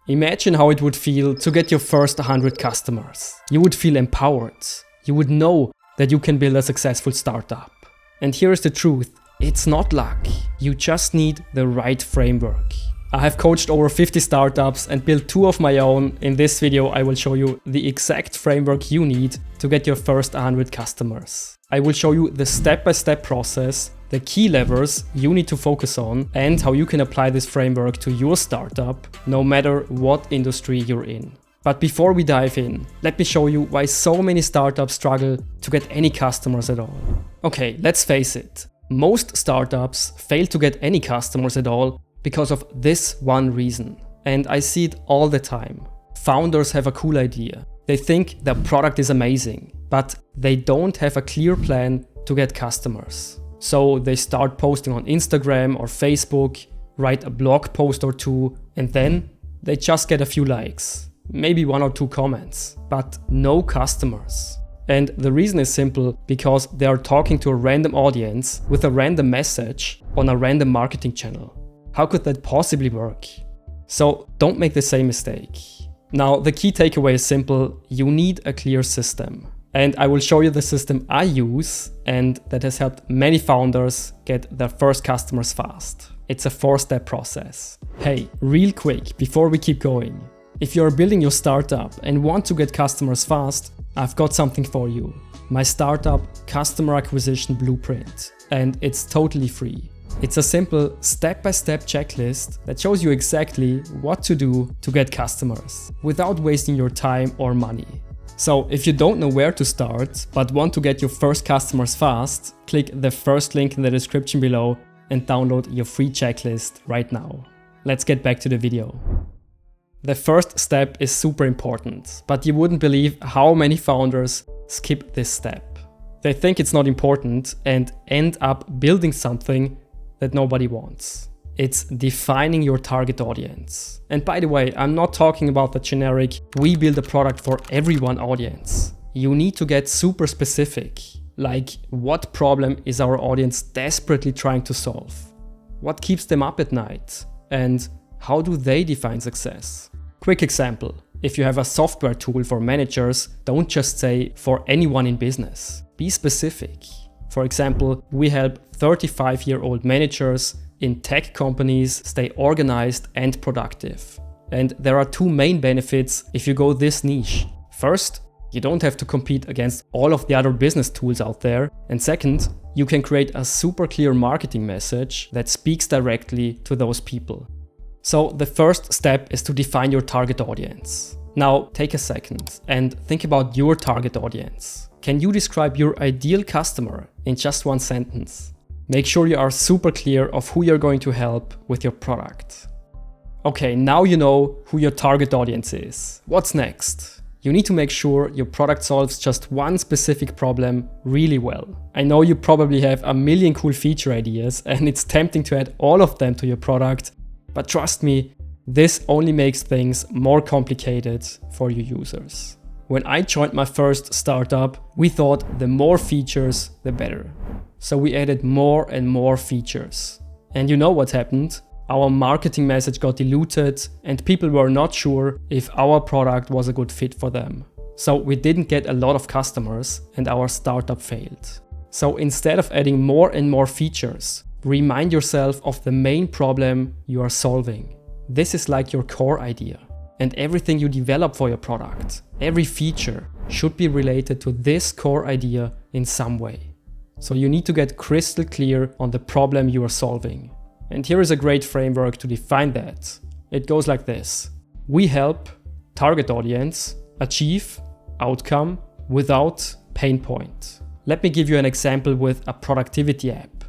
Imagine how it would feel to get your first 100 customers. You would feel empowered. You would know that you can build a successful startup. And here's the truth, it's not luck. You just need the right framework. I have coached over 50 startups and built 2 of my own. In this video, I will show you the exact framework you need to get your first 100 customers. I will show you the step-by-step process, the key levers you need to focus on, and how you can apply this framework to your startup, no matter what industry you're in. But before we dive in, let me show you why so many startups struggle to get any customers at all. Okay, let's face it. Most startups fail to get any customers at all because of this one reason. And I see it all the time. Founders have a cool idea. They think their product is amazing, but they don't have a clear plan to get customers. So they start posting on Instagram or Facebook, write a blog post or 2, and then they just get a few likes, maybe 1 or 2 comments, but no customers. And the reason is simple, because they are talking to a random audience with a random message on a random marketing channel. How could that possibly work? So don't make the same mistake. Now, the key takeaway is simple. You need a clear system. And I will show you the system I use and that has helped many founders get their first customers fast. It's a 4-step process. Hey, real quick, before we keep going. If you're building your startup and want to get customers fast, I've got something for you. My startup customer acquisition blueprint. And it's totally free. It's a simple step-by-step checklist that shows you exactly what to do to get customers without wasting your time or money. So if you don't know where to start but want to get your first customers fast, click the first link in the description below and download your free checklist right now. Let's get back to the video. The first step is super important, but you wouldn't believe how many founders skip this step. They think it's not important and end up building something that nobody wants. It's defining your target audience. And by the way, I'm not talking about the generic, we build a product for everyone audience. You need to get super specific. Like, what problem is our audience desperately trying to solve? What keeps them up at night? And how do they define success? Quick example. If you have a software tool for managers, don't just say for anyone in business. Be specific. For example, we help 35-year-old managers in tech companies stay organized and productive. And there are 2 main benefits if you go this niche. First, you don't have to compete against all of the other business tools out there. And second, you can create a super clear marketing message that speaks directly to those people. So the first step is to define your target audience. Now take a second and think about your target audience. Can you describe your ideal customer in just 1 sentence? Make sure you are super clear of who you're going to help with your product. Okay, now you know who your target audience is. What's next? You need to make sure your product solves just one specific problem really well. I know you probably have a million cool feature ideas and it's tempting to add all of them to your product, but trust me, this only makes things more complicated for your users. When I joined my first startup, we thought the more features, the better. So we added more and more features. And you know what happened? Our marketing message got diluted and people were not sure if our product was a good fit for them. So we didn't get a lot of customers and our startup failed. So instead of adding more and more features, remind yourself of the main problem you are solving. This is like your core idea. And everything you develop for your product, every feature should be related to this core idea in some way. So you need to get crystal clear on the problem you are solving. And here is a great framework to define that. It goes like this. We help target audience achieve outcome without pain point. Let me give you an example with a productivity app.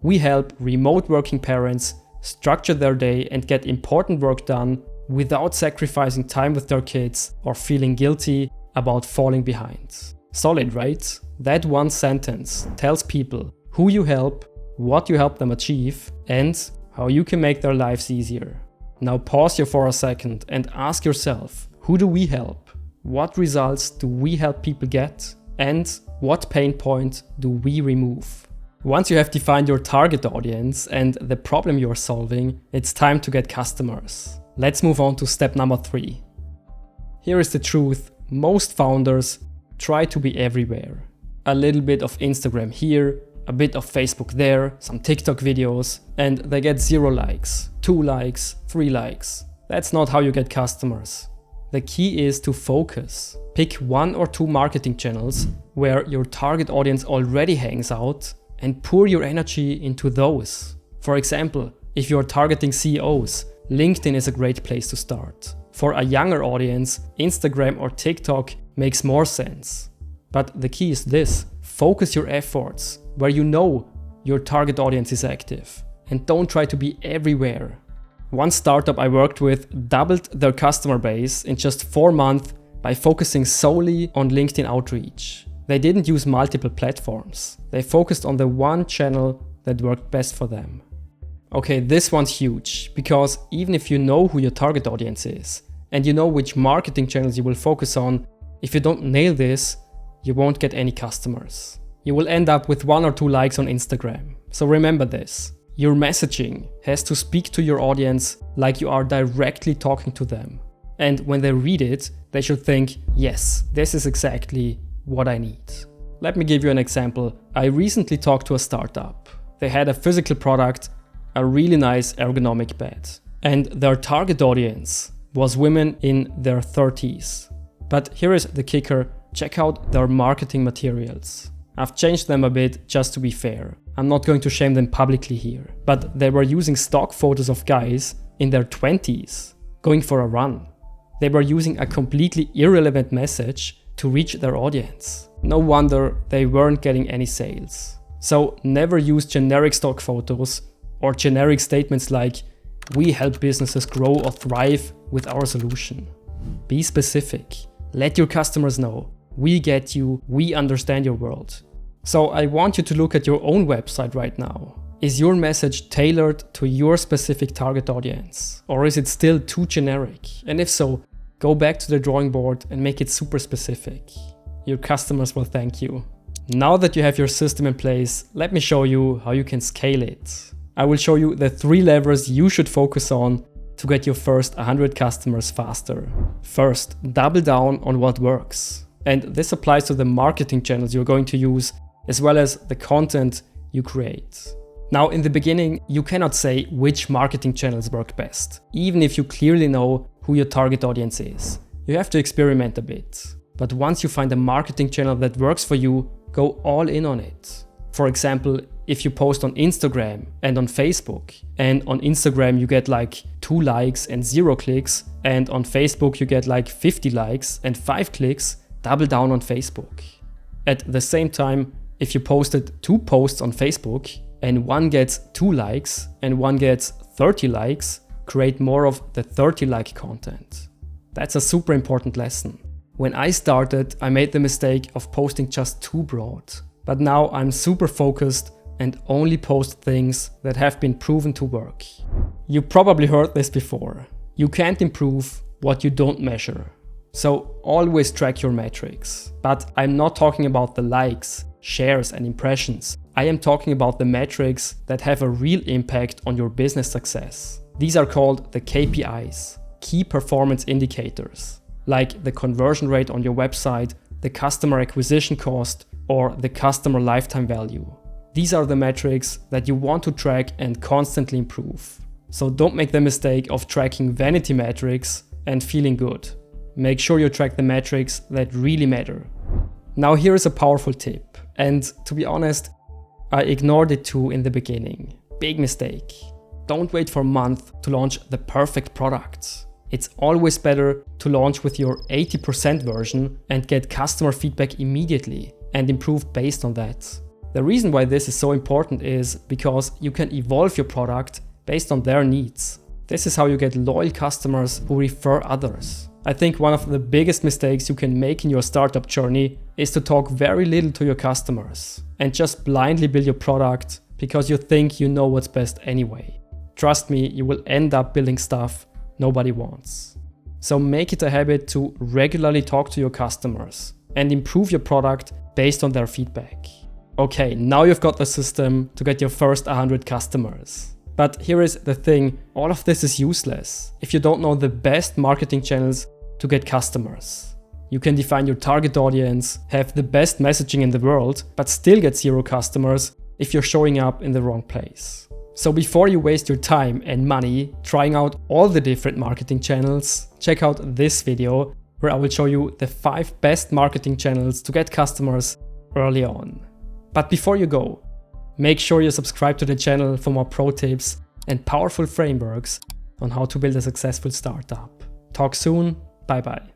We help remote working parents structure their day and get important work done without sacrificing time with their kids or feeling guilty about falling behind. Solid, right? That one sentence tells people who you help, what you help them achieve, and how you can make their lives easier. Now pause here for a second and ask yourself, who do we help? What results do we help people get? And what pain point do we remove? Once you have defined your target audience and the problem you are solving, it's time to get customers. Let's move on to step number 3. Here is the truth. Most founders try to be everywhere. A little bit of Instagram here, a bit of Facebook there, some TikTok videos, and they get 0 likes, 2 likes, 3 likes. That's not how you get customers. The key is to focus. Pick 1 or 2 marketing channels where your target audience already hangs out and pour your energy into those. For example, if you're targeting CEOs, LinkedIn is a great place to start. For a younger audience, Instagram or TikTok makes more sense. But the key is this: focus your efforts where you know your target audience is active, and don't try to be everywhere. One startup I worked with doubled their customer base in just 4 months by focusing solely on LinkedIn outreach. They didn't use multiple platforms. They focused on the one channel that worked best for them. Okay, this one's huge, because even if you know who your target audience is, and you know which marketing channels you will focus on, if you don't nail this, you won't get any customers. You will end up with 1 or 2 likes on Instagram. So remember this. Your messaging has to speak to your audience like you are directly talking to them. And when they read it, they should think, yes, this is exactly what I need. Let me give you an example. I recently talked to a startup. They had a physical product, a really nice ergonomic bed. And their target audience was women in their 30s. But here is the kicker. Check out their marketing materials. I've changed them a bit just to be fair. I'm not going to shame them publicly here. But they were using stock photos of guys in their 20s going for a run. They were using a completely irrelevant message to reach their audience. No wonder they weren't getting any sales. So never use generic stock photos or generic statements like, "We help businesses grow or thrive with our solution." Be specific. Let your customers know, we get you, we understand your world. So I want you to look at your own website right now. Is your message tailored to your specific target audience? Or is it still too generic? And if so, go back to the drawing board and make it super specific. Your customers will thank you. Now that you have your system in place, let me show you how you can scale it. I will show you the 3 levers you should focus on to get your first 100 customers faster. First, double down on what works. And this applies to the marketing channels you're going to use, as well as the content you create. Now, in the beginning, you cannot say which marketing channels work best, even if you clearly know who your target audience is. You have to experiment a bit. But once you find a marketing channel that works for you, go all in on it. For example, if you post on Instagram and on Facebook, and on Instagram you get like 2 likes and 0 clicks, and on Facebook you get like 50 likes and 5 clicks, double down on Facebook. At the same time, if you posted 2 posts on Facebook and one gets 2 likes and one gets 30 likes, create more of the 30 like content. That's a super important lesson. When I started, I made the mistake of posting just too broad. But now I'm super focused and only post things that have been proven to work. You probably heard this before. You can't improve what you don't measure. So always track your metrics. But I'm not talking about the likes, shares and impressions. I am talking about the metrics that have a real impact on your business success. These are called the KPIs, key performance indicators, like the conversion rate on your website, the customer acquisition cost, or the customer lifetime value. These are the metrics that you want to track and constantly improve. So don't make the mistake of tracking vanity metrics and feeling good. Make sure you track the metrics that really matter. Now here is a powerful tip, and to be honest, I ignored it too in the beginning. Big mistake. Don't wait for a month to launch the perfect product. It's always better to launch with your 80% version and get customer feedback immediately and improve based on that. The reason why this is so important is because you can evolve your product based on their needs. This is how you get loyal customers who refer others. I think one of the biggest mistakes you can make in your startup journey is to talk very little to your customers and just blindly build your product because you think you know what's best anyway. Trust me, you will end up building stuff nobody wants. So make it a habit to regularly talk to your customers and improve your product based on their feedback. Okay, now you've got the system to get your first 100 customers. But here is the thing, all of this is useless if you don't know the best marketing channels to get customers. You can define your target audience, have the best messaging in the world, but still get 0 customers if you're showing up in the wrong place. So before you waste your time and money trying out all the different marketing channels, check out this video where I will show you the 5 best marketing channels to get customers early on. But before you go, make sure you subscribe to the channel for more pro tips and powerful frameworks on how to build a successful startup. Talk soon, bye bye.